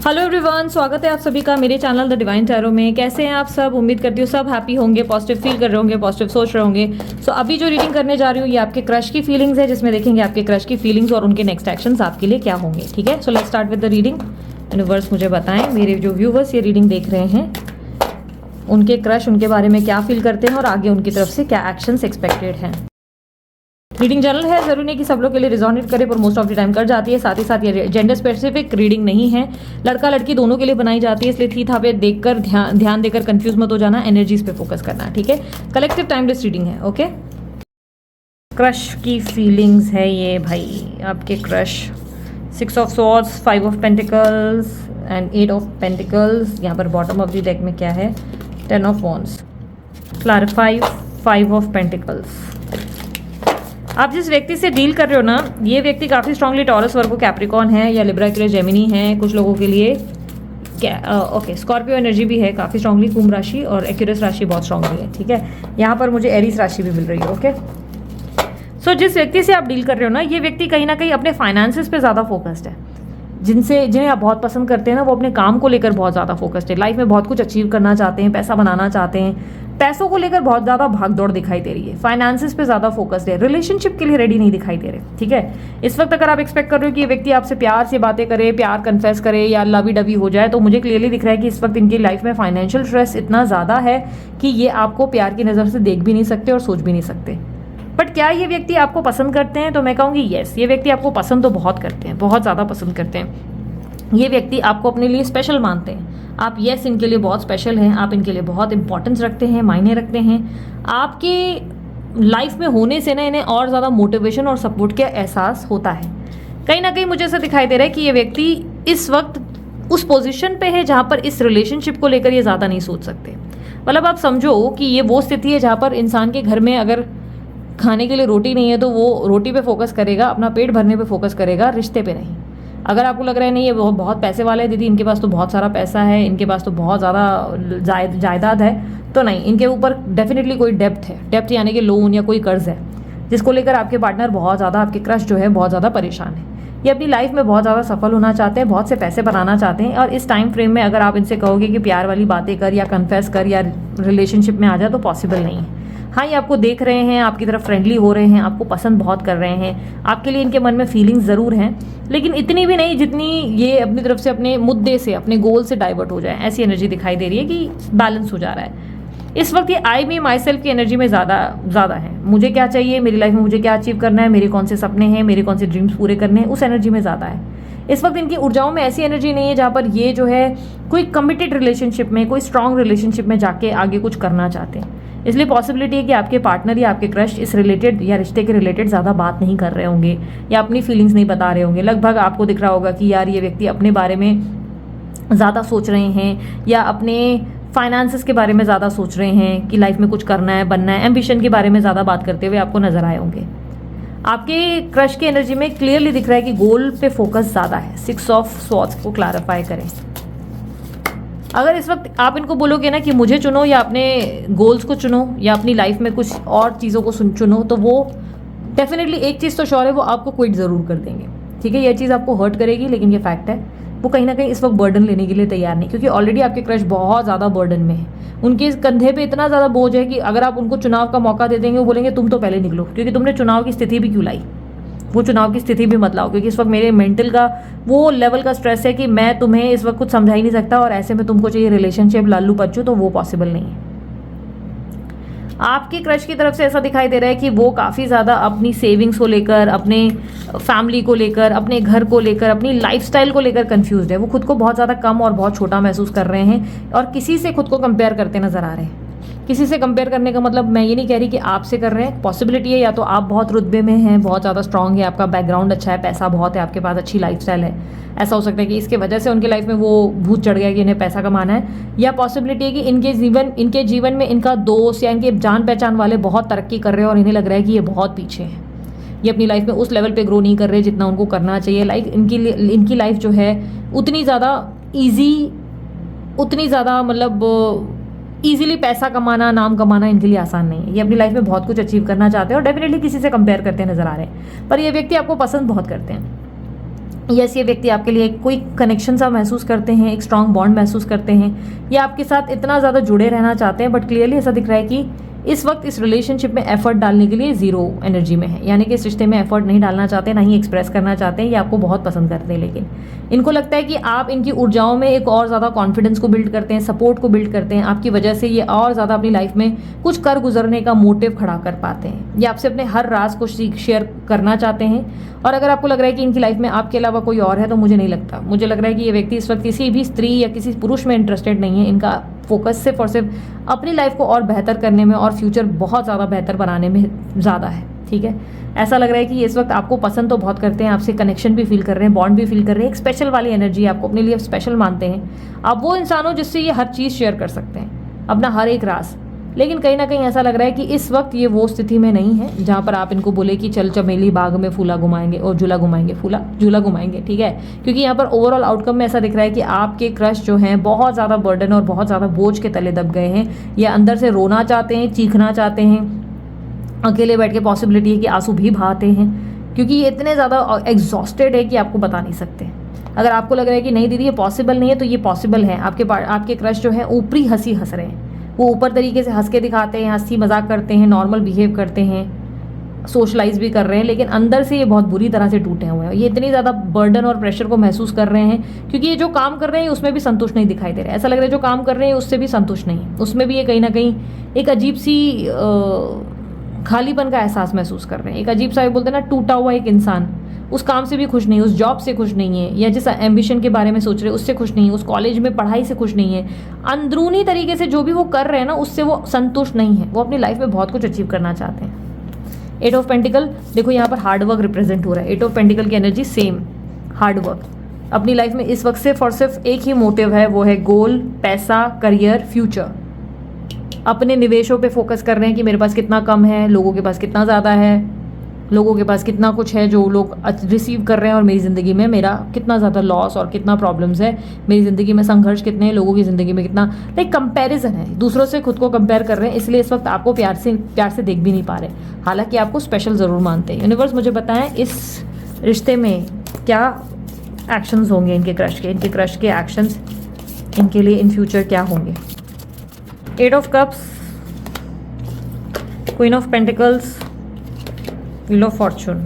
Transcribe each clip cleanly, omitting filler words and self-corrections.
Hello everyone, स्वागत है आप सभी का मेरे चैनल द डिवाइन टैरो में। कैसे हैं आप सब? उम्मीद करती हूँ सब हैप्पी होंगे, पॉजिटिव फील कर रहे होंगे, पॉजिटिव सोच रहे होंगे। सो अभी जो रीडिंग करने जा रही हूँ ये आपके क्रश की फीलिंग्स है, जिसमें देखेंगे आपके क्रश की फीलिंग्स और उनके नेक्स्ट एक्शंस आपके लिए क्या होंगे। ठीक है, so let's start with the reading. Universe मुझे बताएं, मेरे जो व्यूवर्स ये रीडिंग देख रहे हैं उनके क्रश उनके बारे में क्या फील करते हैं और आगे उनकी तरफ से क्या एक्शंस एक्सपेक्टेड हैं। रीडिंग जनरल है, जरूरी नहीं कि सब लोग के लिए रिजोनेट करे, पर मोस्ट ऑफ द टाइम कर जाती है। साथ ही साथ ये जेंडर स्पेसिफिक रीडिंग नहीं है, लड़का लड़की दोनों के लिए बनाई जाती है, इसलिए थी था पे देखकर ध्यान देकर कंफ्यूज मत हो जाना, एनर्जीज पे फोकस करना। ठीक है, कलेक्टिव टाइमलेस रीडिंग है। ओके, क्रश की फीलिंग्स है ये भाई आपके crush. 6 of swords, 5 of pentacles and 8 of pentacles. यहाँ पर बॉटम ऑफ द डेक में क्या है? 10 of wands. Clarify 5 of pentacles. आप जिस व्यक्ति से डील कर रहे हो ना, ये व्यक्ति काफ़ी स्ट्रांगली टॉरस, वर्गो, कैप्रिकॉर्न है या लिब्रा, एक्वेरियस, जेमिनी है कुछ लोगों के लिए। ओके, स्कॉर्पियो एनर्जी भी है काफ़ी स्ट्रांगली, कुंभ राशि और एक्वेरियस राशि बहुत स्ट्रांगली है। ठीक है, यहाँ पर मुझे एरीज राशि भी मिल रही है। ओके, सो जिस व्यक्ति से आप डील कर रहे हो ना, ये व्यक्ति कहीं ना कहीं अपने फाइनेंसेस पे ज़्यादा फोकस्ड है। जिन्हें आप बहुत पसंद करते हैं ना, वो अपने काम को लेकर बहुत ज़्यादा फोकस्ड है। लाइफ में बहुत कुछ अचीव करना चाहते हैं, पैसा बनाना चाहते हैं, पैसों को लेकर बहुत ज़्यादा भागदौड़ दिखाई दे रही है। फाइनेंसेस पे ज़्यादा फोकस्ड है, रिलेशनशिप के लिए रेडी नहीं दिखाई दे रहे। ठीक है, इस वक्त अगर आप एक्सपेक्ट कर रहे हो कि ये व्यक्ति आपसे प्यार से बातें करे, प्यार कन्फेस करे या लवी डवी हो जाए, तो मुझे क्लियरली दिख रहा है कि इस वक्त इनकी लाइफ में फाइनेंशियल स्ट्रेस इतना ज़्यादा है कि ये आपको प्यार की नज़र से देख भी नहीं सकते और सोच भी नहीं सकते। बट क्या ये व्यक्ति आपको पसंद करते हैं? तो मैं कहूँगी येस, ये व्यक्ति आपको पसंद तो बहुत करते हैं, बहुत ज़्यादा पसंद करते हैं। ये व्यक्ति आपको अपने लिए स्पेशल मानते हैं। आप येस इनके लिए बहुत स्पेशल हैं, आप इनके लिए बहुत इंपॉर्टेंस रखते हैं, मायने रखते हैं। आपके लाइफ में होने से ना इन्हें और ज़्यादा मोटिवेशन और सपोर्ट का एहसास होता है। कहीं ना कहीं मुझे ऐसा दिखाई दे रहा है कि ये व्यक्ति इस वक्त उस पोजीशन पे है जहाँ पर इस रिलेशनशिप को लेकर ये ज़्यादा नहीं सोच सकते। मतलब आप समझो कि ये वो स्थिति है जहाँ पर इंसान के घर में अगर खाने के लिए रोटी नहीं है तो वो रोटी पे फोकस करेगा, अपना पेट भरने पे फोकस करेगा, रिश्ते पे नहीं। अगर आपको लग रहा है नहीं ये बहुत पैसे वाले हैं दीदी, इनके पास तो बहुत सारा पैसा है, इनके पास तो बहुत ज़्यादा जायदाद है, तो नहीं, इनके ऊपर डेफिनेटली कोई डेप्थ है। डेप्थ यानी कि लोन या कोई कर्ज है जिसको लेकर आपके पार्टनर बहुत ज़्यादा, आपके क्रश जो है बहुत ज़्यादा परेशान है। ये अपनी लाइफ में बहुत ज़्यादा सफल होना चाहते हैं, बहुत से पैसे बनाना चाहते हैं, और इस टाइम फ्रेम में अगर आप इनसे कहोगे कि प्यार वाली बातें कर या कन्फेस कर या रिलेशनशिप में आ जाए तो पॉसिबल नहीं है। हाँ, ये आपको देख रहे हैं, आपकी तरफ फ्रेंडली हो रहे हैं, आपको पसंद बहुत कर रहे हैं, आपके लिए इनके मन में फीलिंग्स ज़रूर हैं, लेकिन इतनी भी नहीं जितनी ये अपनी तरफ से अपने मुद्दे से, अपने गोल से डाइवर्ट हो जाए। ऐसी एनर्जी दिखाई दे रही है कि बैलेंस हो जा रहा है। इस वक्त ये आई मी माई सेल्फ की एनर्जी में ज़्यादा है। मुझे क्या चाहिए मेरी लाइफ में, मुझे क्या अचीव करना है, मेरे कौन से सपने हैं, मेरे कौन से ड्रीम्स पूरे करने हैं, उस एनर्जी में ज़्यादा है। इस वक्त इनकी ऊर्जाओं में ऐसी एनर्जी नहीं है जहाँ पर ये जो है कोई कमिटेड रिलेशनशिप में, कोई स्ट्रांग रिलेशनशिप में जाके आगे कुछ करना चाहते हैं। इसलिए पॉसिबिलिटी है कि आपके पार्टनर या आपके क्रश इस रिलेटेड या रिश्ते के रिलेटेड ज़्यादा बात नहीं कर रहे होंगे या अपनी फीलिंग्स नहीं बता रहे होंगे। लगभग आपको दिख रहा होगा कि यार ये व्यक्ति अपने बारे में ज़्यादा सोच रहे हैं या अपने फाइनेंसेस के बारे में ज़्यादा सोच रहे हैं कि लाइफ में कुछ करना है, बनना है, एम्बिशन के बारे में ज़्यादा बात करते हुए आपको नजर आए होंगे। आपके क्रश की एनर्जी में क्लियरली दिख रहा है कि गोल पे फोकस ज़्यादा है। 6 ऑफ स्वॉर्ड्स को क्लैरिफाई करें। अगर इस वक्त आप इनको बोलोगे ना कि मुझे चुनो या अपने गोल्स को चुनो या अपनी लाइफ में कुछ और चीज़ों को चुनो, तो वो डेफिनेटली एक चीज़ तो श्योर है, वो आपको क्विट ज़रूर कर देंगे। ठीक है, ये चीज़ आपको हर्ट करेगी, लेकिन ये फैक्ट है। वो कहीं ना कहीं इस वक्त बर्डन लेने के लिए तैयार नहीं, क्योंकि ऑलरेडी आपके क्रश बहुत ज़्यादा बर्डन में है। उनके कंधे पे इतना ज़्यादा बोझ है कि अगर आप उनको चुनाव का मौका दे देंगे, वो बोलेंगे तुम तो पहले निकलो, क्योंकि तुमने चुनाव की स्थिति भी क्यों लाई, वो चुनाव की स्थिति भी मत लाओ, क्योंकि इस वक्त मेरे मेंटल का वो लेवल का स्ट्रेस है कि मैं तुम्हें इस वक्त कुछ समझा ही नहीं सकता, और ऐसे में तुमको चाहिए रिलेशनशिप लालू पच्चू, तो वो पॉसिबल नहीं है। आपके क्रश की तरफ से ऐसा दिखाई दे रहा है कि वो काफ़ी ज़्यादा अपनी सेविंग्स को लेकर, अपने फैमिली को लेकर, अपने घर को लेकर, अपनी लाइफस्टाइल को लेकर कंफ्यूज्ड है। वो खुद को बहुत ज़्यादा कम और बहुत छोटा महसूस कर रहे हैं और किसी से खुद को कंपेयर करते नजर आ रहे हैं। किसी से कंपेयर करने का मतलब मैं ये नहीं कह रही कि आपसे कर रहे हैं। पॉसिबिलिटी है या तो आप बहुत रुतबे में हैं, बहुत ज़्यादा स्ट्रांग है, आपका बैकग्राउंड अच्छा है, पैसा बहुत है, आपके पास अच्छी लाइफस्टाइल है। ऐसा हो सकता है कि इसके वजह से उनकी लाइफ में वो भूत चढ़ गया कि इन्हें पैसा कमाना है, या पॉसिबिलिटी है कि इनके जीवन में इनका दोस्त या इनके जान पहचान वाले बहुत तरक्की कर रहे हैं और इन्हें लग रहा है कि ये बहुत पीछे हैं, ये अपनी लाइफ में उस लेवल पे ग्रो नहीं कर रहे जितना उनको करना चाहिए। लाइक इनकी लाइफ जो है उतनी ज़्यादा ईजी, उतनी ज़्यादा मतलब ईजिली पैसा कमाना, नाम कमाना इनके लिए आसान नहीं है। ये अपनी लाइफ में बहुत कुछ अचीव करना चाहते हैं और डेफिनेटली किसी से कंपेयर करते नजर आ रहे हैं। पर ये व्यक्ति आपको पसंद बहुत करते हैं। यस, ये व्यक्ति आपके लिए कोई कनेक्शन सा महसूस करते हैं, एक स्ट्रांग बॉन्ड महसूस करते हैं, या आपके साथ इतना ज़्यादा जुड़े रहना चाहते हैं, बट क्लियरली ऐसा दिख रहा है कि इस वक्त इस रिलेशनशिप में एफर्ट डालने के लिए ज़ीरो एनर्जी में है, यानी कि इस रिश्ते में एफर्ट नहीं डालना चाहते, ना ही एक्सप्रेस करना चाहते हैं। ये आपको बहुत पसंद करते हैं, लेकिन इनको लगता है कि आप इनकी ऊर्जाओं में एक और ज़्यादा कॉन्फिडेंस को बिल्ड करते हैं, सपोर्ट को बिल्ड करते हैं। आपकी वजह से ये और ज़्यादा अपनी लाइफ में कुछ कर गुजरने का मोटिव खड़ा कर पाते हैं। ये आपसे अपने हर राज को शेयर करना चाहते हैं। और अगर आपको लग रहा है कि इनकी लाइफ में आपके अलावा कोई और है, तो मुझे नहीं लगता। मुझे लग रहा है कि ये व्यक्ति इस वक्त किसी भी स्त्री या किसी पुरुष में इंटरेस्टेड नहीं है। इनका फोकस सिर्फ और सिर्फ अपनी लाइफ को और बेहतर करने में और फ्यूचर बहुत ज़्यादा बेहतर बनाने में ज़्यादा है। ठीक है, ऐसा लग रहा है कि इस वक्त आपको पसंद तो बहुत करते हैं, आपसे कनेक्शन भी फील कर रहे हैं, बॉन्ड भी फील कर रहे हैं, एक स्पेशल वाली एनर्जी आपको अपने लिए स्पेशल मानते हैं। आप वो इंसान हो जिससे ये हर चीज़ शेयर कर सकते हैं, अपना हर एक राज। लेकिन कहीं ना कहीं ऐसा लग रहा है कि इस वक्त ये वो स्थिति में नहीं है जहाँ पर आप इनको बोले कि चल चमेली बाग में फूला घुमाएंगे और झूला घुमाएंगे, फूला झूला घुमाएंगे। ठीक है, क्योंकि यहाँ पर ओवरऑल आउटकम में ऐसा दिख रहा है कि आपके क्रश जो हैं बहुत ज़्यादा बर्डन और बहुत ज़्यादा बोझ के तले दब गए हैं। ये अंदर से रोना चाहते हैं, चीखना चाहते हैं, अकेले बैठ के पॉसिबिलिटी है कि आंसू भी बहाते हैं, क्योंकि ये इतने ज़्यादा एग्जॉस्टेड है कि आपको बता नहीं सकते। अगर आपको लग रहा है कि नहीं दीदी ये पॉसिबल नहीं है, तो ये पॉसिबल है। आपके क्रश जो है ऊपरी हंसी हंस रहे हैं, वो ऊपर तरीके से हंस के दिखाते हैं, हंसी मजाक करते हैं, नॉर्मल बिहेव करते हैं, सोशलाइज भी कर रहे हैं, लेकिन अंदर से ये बहुत बुरी तरह से टूटे हुए हैं। ये इतनी ज़्यादा बर्डन और प्रेशर को महसूस कर रहे हैं, क्योंकि ये जो काम कर रहे हैं उसमें भी संतुष्ट नहीं दिखाई दे रहा है। ऐसा लग रहा है जो काम कर रहे हैं उससे भी संतुष्ट नहीं है, उसमें भी ये कहीं ना कहीं एक अजीब सी खालीपन का एहसास महसूस कर रहे हैं। एक अजीब सा बोलते हैं ना, टूटा हुआ एक इंसान, उस काम से भी खुश नहीं है, उस जॉब से खुश नहीं है, या जिस एम्बिशन के बारे में सोच रहे हैं उससे खुश नहीं है, उस कॉलेज में पढ़ाई से खुश नहीं है। अंदरूनी तरीके से जो भी वो कर रहे हैं ना, उससे वो संतुष्ट नहीं है। वो अपनी लाइफ में बहुत कुछ अचीव करना चाहते हैं। 8 ऑफ पेंटिकल, देखो यहाँ पर हार्डवर्क रिप्रेजेंट हो रहा है। 8 ऑफ पेंटिकल की एनर्जी सेम, हार्डवर्क। अपनी लाइफ में इस वक्त सिर्फ और सिर्फ एक ही मोटिव है, वो है गोल, पैसा, करियर, फ्यूचर। अपने निवेशों पे फोकस कर रहे हैं कि मेरे पास कितना कम है, लोगों के पास कितना ज़्यादा है, लोगों के पास कितना कुछ है जो लोग रिसीव कर रहे हैं, और मेरी ज़िंदगी में मेरा कितना ज़्यादा लॉस और कितना प्रॉब्लम्स है, मेरी ज़िंदगी में संघर्ष कितने हैं, लोगों की ज़िंदगी में कितना, लाइक कंपैरिजन है, दूसरों से खुद को कंपेयर कर रहे हैं। इसलिए इस वक्त आपको प्यार से देख भी नहीं पा रहे, हालांकि आपको स्पेशल ज़रूर मानते हैं। यूनिवर्स मुझे बताएं इस रिश्ते में क्या एक्शंस होंगे इनके क्रश के एक्शंस इनके लिए इन फ्यूचर क्या होंगे। 8 of cups, queen of pentacles, wheel of Fortune,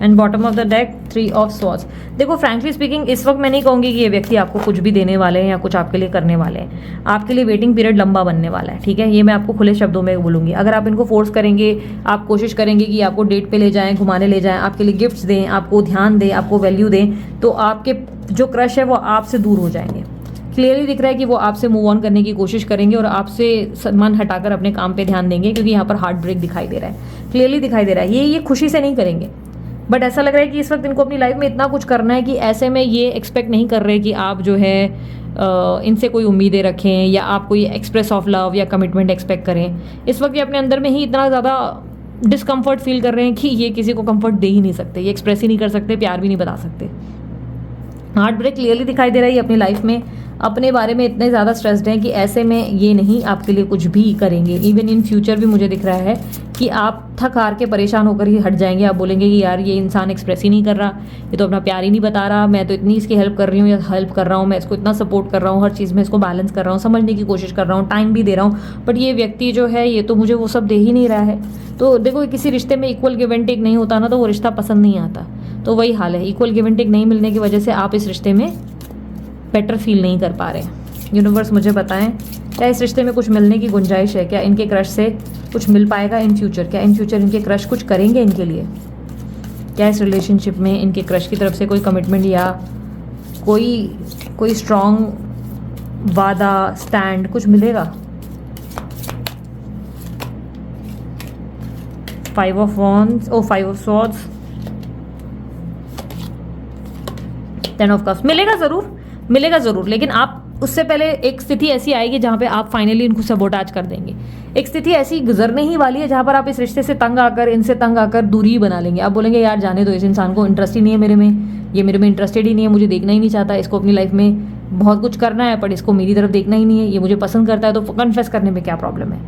and bottom of the deck 3 of swords. देखो फ्रैंकली स्पीकिंग, इस वक्त मैं नहीं कहूँगी कि ये व्यक्ति आपको कुछ भी देने वाले हैं या कुछ आपके लिए करने वाले हैं। आपके लिए वेटिंग पीरियड लंबा बनने वाला है। ठीक है, ये मैं आपको खुले शब्दों में बोलूँगी। अगर आप इनको फोर्स करेंगे, आप कोशिश करेंगे कि आपको डेट पे ले जाएं, घुमाने ले जाएं, आपके लिए गिफ्ट्स दें, आपको ध्यान दें, आपको वैल्यू दें, तो आपके जो क्रश है वो आपसे दूर हो जाएंगे। क्लियरली दिख रहा है कि वो आपसे मूव ऑन करने की कोशिश करेंगे और आपसे सम्मान हटाकर अपने काम पे ध्यान देंगे, क्योंकि यहाँ पर हार्ट ब्रेक दिखाई दे रहा है, क्लियरली दिखाई दे रहा है। ये खुशी से नहीं करेंगे, बट ऐसा लग रहा है कि इस वक्त इनको अपनी लाइफ में इतना कुछ करना है कि ऐसे में ये एक्सपेक्ट नहीं कर रहे कि आप जो है इनसे कोई उम्मीदें रखें या आप कोई एक्सप्रेस ऑफ लव या कमिटमेंट एक्सपेक्ट करें। इस वक्त ये अपने अंदर में ही इतना ज़्यादा डिस्कम्फर्ट फील कर रहे हैं कि ये किसी को कंफर्ट दे ही नहीं सकते, ये एक्सप्रेस ही नहीं कर सकते, प्यार भी नहीं बता सकते। हार्ट ब्रेक क्लियरली दिखाई दे रहा है। ये अपनी लाइफ में अपने बारे में इतने ज़्यादा स्ट्रेस्ड हैं कि ऐसे में ये नहीं आपके लिए कुछ भी करेंगे। इवन इन फ्यूचर भी मुझे दिख रहा है कि आप थक हार के परेशान होकर ही हट जाएंगे। आप बोलेंगे कि यार ये इंसान एक्सप्रेस ही नहीं कर रहा, ये तो अपना प्यार ही नहीं बता रहा, मैं तो इतनी इसकी हेल्प कर रही हूँ या हेल्प कर रहा हूँ, मैं इसको इतना सपोर्ट कर रहा हूँ, हर चीज़ में इसको बैलेंस कर रहा हूँ, समझने की कोशिश कर रहा हूँ, टाइम भी दे रहा हूँ, बट ये व्यक्ति जो है ये तो मुझे वो सब दे ही नहीं रहा है। तो देखो किसी रिश्ते में इक्वल गिव एंड टेक नहीं होता ना, तो वो रिश्ता पसंद नहीं आता। तो वही हाल है, इक्वल गिव एंड टेक नहीं मिलने की वजह से आप इस रिश्ते में बेटर फील नहीं कर पा रहे। यूनिवर्स मुझे बताएं क्या इस रिश्ते में कुछ मिलने की गुंजाइश है, क्या इनके क्रश से कुछ मिल पाएगा इन फ्यूचर, क्या इन फ्यूचर इनके क्रश कुछ करेंगे इनके लिए, क्या इस रिलेशनशिप में इनके क्रश की तरफ से कोई कमिटमेंट या कोई स्ट्रॉन्ग वादा, स्टैंड कुछ मिलेगा। 5 of wands, 5 of swords, 10 of cups. मिलेगा ज़रूर, लेकिन आप उससे पहले एक स्थिति ऐसी आएगी जहाँ पे आप फाइनली इनको सबोटाज कर देंगे। एक स्थिति ऐसी गुजरने ही वाली है जहाँ पर आप इस रिश्ते से तंग आकर, इनसे तंग आकर दूरी ही बना लेंगे। आप बोलेंगे यार जाने दो, इस इंसान को इंटरेस्ट ही नहीं है मेरे में, ये मेरे में इंटरेस्टेड ही नहीं है, मुझे देखना ही नहीं चाहता, इसको अपनी लाइफ में बहुत कुछ करना है पर इसको मेरी तरफ देखना ही नहीं है, ये मुझे पसंद करता है तो कन्फेस करने में क्या प्रॉब्लम है।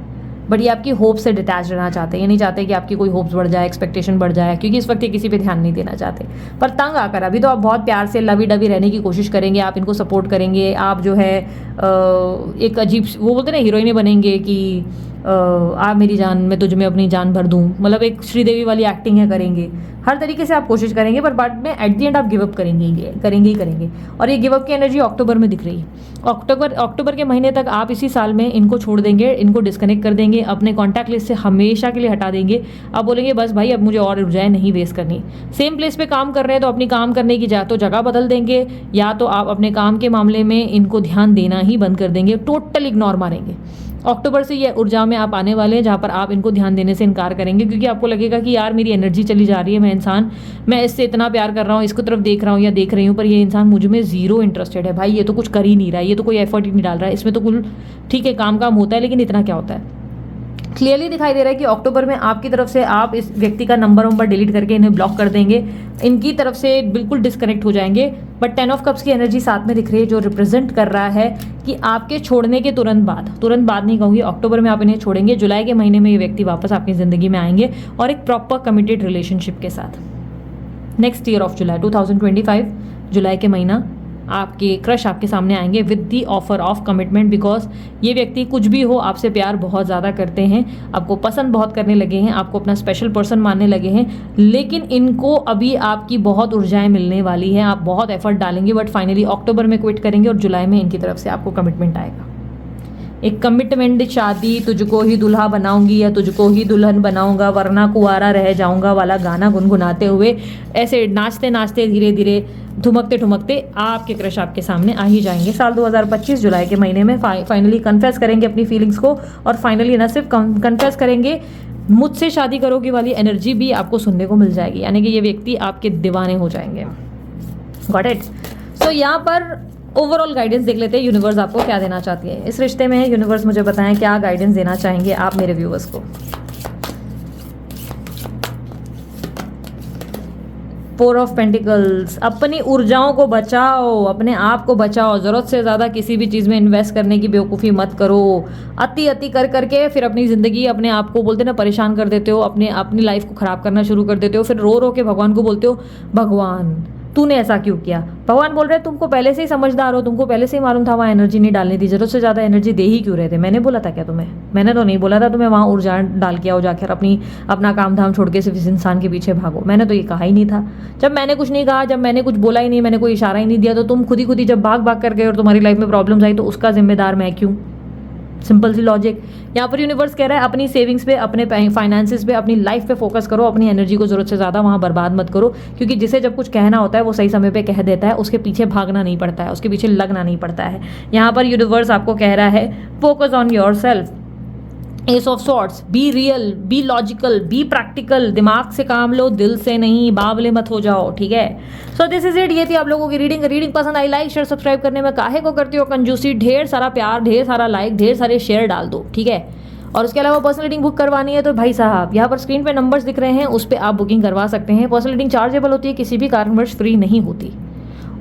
बट ये आपकी होप से डिटैच रहना चाहते हैं। ये नहीं चाहते कि आपकी कोई होप्स बढ़ जाए, एक्सपेक्टेशन बढ़ जाए, क्योंकि इस वक्त ये किसी पे ध्यान नहीं देना चाहते। पर तंग आकर अभी तो आप बहुत प्यार से लवी डवी रहने की कोशिश करेंगे, आप इनको सपोर्ट करेंगे, आप जो है एक अजीब वो बोलते हैं ना हीरोइनें बनेंगे कि आप मेरी जान, मैं तुझ में अपनी जान भर दूं, मतलब एक श्रीदेवी वाली एक्टिंग है, करेंगे हर तरीके से आप कोशिश करेंगे, पर बाद में एट द एंड आप गिव अप करेंगे ही करेंगे। और ये गिव अप की एनर्जी अक्टूबर में दिख रही है। अक्टूबर के महीने तक आप इसी साल में इनको छोड़ देंगे, इनको डिस्कनेक्ट कर देंगे, अपने कॉन्टैक्ट लिस्ट से हमेशा के लिए हटा देंगे। आप बोलेंगे बस भाई अब मुझे और ऊर्जाएं नहीं वेस्ट करनी। सेम प्लेस पे काम कर रहे हैं तो अपनी काम करने की तो जगह बदल देंगे, या तो आप अपने काम के मामले में इनको ध्यान देना ही बंद कर देंगे, टोटल इग्नोर मारेंगे। अक्टूबर से ये ऊर्जा में आप आने वाले हैं जहाँ पर आप इनको ध्यान देने से इनकार करेंगे, क्योंकि आपको लगेगा कि यार मेरी एनर्जी चली जा रही है, मैं इससे इतना प्यार कर रहा हूँ, इसको तरफ देख रहा हूँ या देख रही हूँ, पर ये इंसान मुझ में जीरो इंटरेस्टेड है। भाई ये तो कुछ कर ही नहीं रहा है, ये तो कोई एफर्ट ही नहीं डाल रहा है, इसमें तो कुल ठीक है काम होता है, लेकिन इतना क्या होता है। क्लियरली दिखाई दे रहा है कि अक्टूबर में आपकी तरफ से आप इस व्यक्ति का नंबर डिलीट करके इन्हें ब्लॉक कर देंगे, इनकी तरफ से बिल्कुल डिस्कनेक्ट हो जाएंगे। बट 10 ऑफ कप्स की एनर्जी साथ में दिख रही है, जो रिप्रेजेंट कर रहा है कि आपके छोड़ने के तुरंत बाद नहीं कहूँगी, अक्टूबर में आप इन्हें छोड़ेंगे, जुलाई के महीने में ये व्यक्ति वापस आपकी ज़िंदगी में आएंगे और एक प्रॉपर कमिटेड रिलेशनशिप के साथ। नेक्स्ट ईयर ऑफ जुलाई 2025 जुलाई के महीना आपके क्रश आपके सामने आएंगे with the offer of commitment, because ये व्यक्ति कुछ भी हो आपसे प्यार बहुत ज़्यादा करते हैं, आपको पसंद बहुत करने लगे हैं, आपको अपना स्पेशल पर्सन मानने लगे हैं, लेकिन इनको अभी आपकी बहुत ऊर्जाएं मिलने वाली हैं, आप बहुत एफर्ट डालेंगे, बट फाइनली अक्टूबर में क्विट करेंगे और जुलाई में इनकी तरफ से आपको कमिटमेंट आएगा। एक कमिटमेंट, शादी, तुझको ही दुल्हा बनाऊंगी या तुझको ही दुल्हन बनाऊंगा वरना कुंवारा रह जाऊंगा वाला गाना गुनगुनाते हुए, ऐसे नाचते नाचते धीरे धीरे ठुमकते ठुमकते आपके क्रश आपके सामने आ ही जाएंगे। साल 2025 जुलाई के महीने में फाइनली कन्फेस करेंगे अपनी फीलिंग्स को, और फाइनली न सिर्फ कन्फेस करेंगे, मुझसे शादी करोगी वाली एनर्जी भी आपको सुनने को मिल जाएगी, यानी कि ये व्यक्ति आपके दीवाने हो जाएंगे। Got it? सो यहाँ पर ओवरऑल गाइडेंस देख लेते हैं, यूनिवर्स आपको क्या देना चाहती है इस रिश्ते में। यूनिवर्स मुझे बताएं क्या गाइडेंस देना चाहेंगे आप मेरे व्यूअर्स को। फोर ऑफ पेंटिकल्स, अपनी ऊर्जाओं को बचाओ, अपने आप को बचाओ, ज़रूरत से ज़्यादा किसी भी चीज़ में इन्वेस्ट करने की बेवकूफ़ी मत करो। अति कर करके फिर अपनी ज़िंदगी, अपने आप को बोलते ना परेशान कर देते हो, अपनी लाइफ को ख़राब करना शुरू कर देते हो, फिर रो रो के भगवान को बोलते हो भगवान तूने ऐसा क्यों किया। भगवान बोल रहे हैं तुमको पहले से ही समझदार हो, तुमको पहले से ही मालूम था वहाँ एनर्जी नहीं डालनी थी, जरूरत से ज़्यादा एनर्जी दे ही क्यों रहे थे। मैंने बोला था क्या तुम्हें? मैंने तो नहीं बोला था तुम्हें वहाँ ऊर्जा डाल के आओ, जाकर अपना काम धाम छोड़ के सिर्फ इस इंसान के पीछे भागो। मैंने तो ये कहा ही नहीं था। जब मैंने कुछ नहीं कहा, जब मैंने कुछ बोला ही नहीं, मैंने कोई इशारा ही नहीं दिया, तो तुम खुद ही जब भाग कर गए और तुम्हारी लाइफ में प्रॉब्लम्स आई तो उसका जिम्मेदार मैं क्यों? सिंपल सी लॉजिक। यहाँ पर यूनिवर्स कह रहा है अपनी सेविंग्स पे, अपने फाइनेंसेस पे, अपनी लाइफ पे फोकस करो, अपनी एनर्जी को जरूरत से ज़्यादा वहाँ बर्बाद मत करो, क्योंकि जिसे जब कुछ कहना होता है वो सही समय पे कह देता है, उसके पीछे भागना नहीं पड़ता है, उसके पीछे लगना नहीं पड़ता है। यहाँ पर यूनिवर्स आपको कह रहा है focus on yourself. As of sorts, be real, be logical, be practical, दिमाग से काम लो, दिल से नहीं, बावले मत हो जाओ, ठीक है। So this is it. ये थी आप लोगों की रीडिंग पसंद आई लाइक शेयर सब्सक्राइब करने में काहे को करती हो कंजूसी, ढेर सारा प्यार, ढेर सारा लाइक, ढेर सारे शेयर डाल दो, ठीक है। और उसके अलावा पर्सनल रीडिंग बुक करवानी है तो भाई साहब यहाँ पर स्क्रीन पे नंबर्स दिख रहे हैं, उस पर आप बुकिंग करवा सकते हैं। पर्सनल रीडिंग चार्जेबल होती है, किसी भी कारणवश फ्री नहीं होती।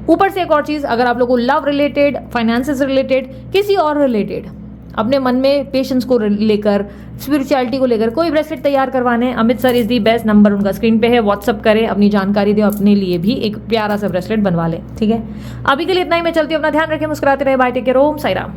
ऊपर से एक और चीज़, अगर आप लोगों को लव रिलेटेड, फाइनेंसेस रिलेटेड, किसी और रिलेटेड, अपने मन में पेशेंस को लेकर, स्पिरिचुअलिटी को लेकर कोई ब्रेसलेट तैयार करवाने, Amit sir is the best. Number उनका स्क्रीन पे है, व्हाट्सअप करें, अपनी जानकारी दें, अपने लिए भी एक प्यारा सा ब्रेसलेट बनवा लें, ठीक है। अभी के लिए इतना ही, मैं चलती हूँ, अपना ध्यान रखें, मुस्कुराते रहे, बाय, टेक केयर, ओम साई राम।